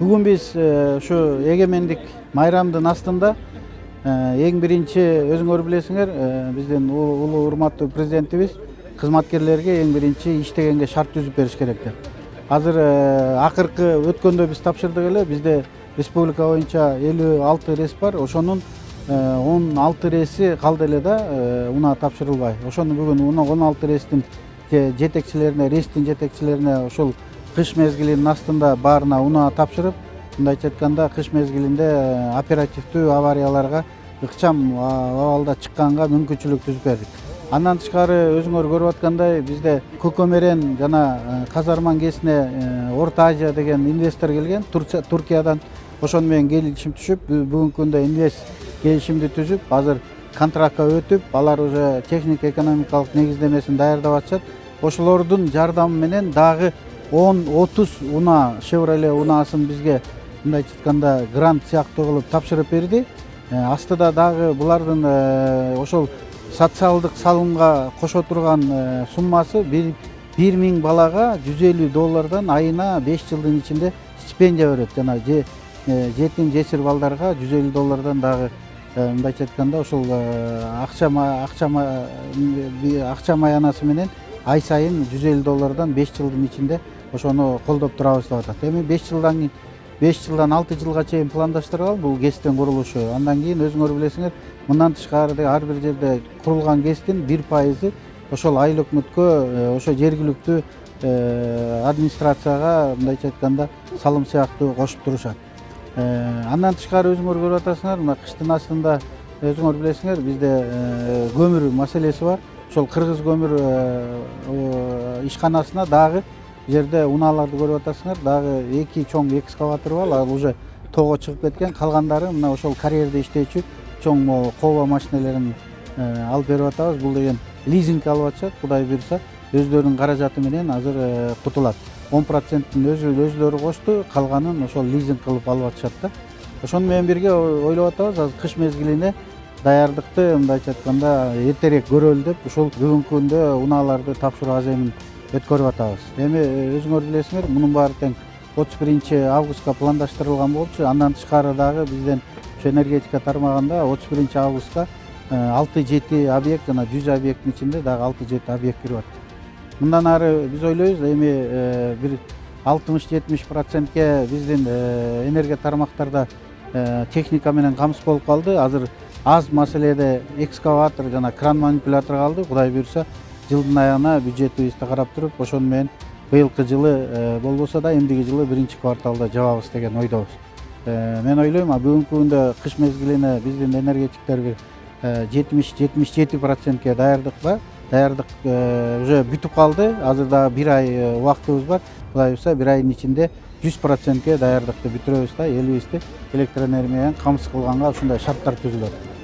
Бүгүн биз ушу эгемендик майрамдын астында эң биринчи өзүңөр билесиңер, биздин улуу урматтуу президентибиз кызматкерлерге эң биринчи иштегенге шарт түзүп бериш керек деп. Азыр акыркы өткөндө биз тапшырдык эле, бизде республика боюнча 56 рейс бар, ошонун 16 рейси калды эле да, унаа тапшырылбай. Ошону бүгүн 16 рейстин рейстин жетекчилерине ошол кыш мезгилинин астында баарына унаа тапшырып, мындайча айтканда кыш мезгилинде оперативдүү аварияларга ыкчам абалда чыкканга мүмкүнчүлүк түзүп бердик. Андан тышкары өзүңөр көрүп аткандай бизде Көкөмерен жана Казарман КЭСине Орто Азия деген инвестор келген Туркиядан. Ошону менен келишим түшүп, бүгүнкү күндө инвест келишимди түзүп, азыр контрактка өтүп, алар уже техник экономикалык негиздемесин даярдап атышат. Ошолордун жардамы менен дагы 10-30 унаа Chevrolet унаасын бизге мындайча айтканда грант сыяктуу кылып тапшырып берди. Астыда дагы булардын ошол социалдык салымга кошо турган суммасы 1000 балага $150 айына 5 жылдын ичинде стипендия берет. Жана жетим жесир балдарга $150 дагы мындайча айтканда ошол акча маянасы менен ай сайын $150 5 жылдын ичинде ошону колдоп турабыз деп атат. Эми 5 жылдан 6 жылга чейин пландаштырылган бул КЭСтин курулушу. Андан кийин өзүңөр билесиңер, мындан тышкары ар бир жерде курулган КЭСтин 1% ошол айыл өкмөткө, ошо жергиликтүү администрацияга мындайча айтканда салым сыяктуу кошуп турушат. Андан тышкары өзүңөр көрүп атасыңар, мына кыштын астында өзүңөр билесиңер, бизде көмүр маселеси бар. Ошол Кыргыз көмүр ишканасына дагы жерде унааларды көрүп атасыңар, дагы 2 чоң экскаватор бар, ал уже тоого чыгып кеткен. Калгандары мына ошол карьерде иштечү чоң кооба машинелерин алып берип атабыз. Бул деген лизинг алып атышат, Кудай буйруса, өздөрүнүн каражаты менен азыр кутулат. 10%-ин өзүлөрү кошту, калганын ошол лизинг кылып алып атышат да. Ошону менен бирге ойлоп атабыз, азыр кыш мезгилине даярдыкты мындайча айтканда эртерээк көрөлү деп, ушул бүгүнкү күндө унааларды тапшыруу аземин өткөрүп атабыз. Эми өзүңөр билесиңер, мунун баары тең 31 августка пландаштырылган болчу. Андан тышкары дагы бизден ушу энергетика тармагында 31 августка 6-7 объект жана 100 объекттин ичинде дагы 6-7 объект кирип атат. Мындан ары биз ойлойбуз, эми бир 60-70%ке биздин энергия тармактарда техника менен камсыз болуп калды. Азыр аз маселеде экскаватор жана кран манипулятор калды. Кудай буйруса, жылдын аягына бюджетибизди карап туруп, ошону менен быйылкы жылы болбосо да эмдиги жылы биринчи кварталда жабабыз деген ойдобуз. Мен ойлойм, бүгүнкү күндө кыш мезгилине биздин энергетиктер бир 70-77%ке даярдык уже бүтүп калды. Азыр дагы бир ай убактыбыз бар. Кудай буйруса, бир айдын ичинде 100%ке даярдыкты бүтүрөбүз да, элибизди электр энергия менен камсыз кылганга ушундай шарттар түзүлөт.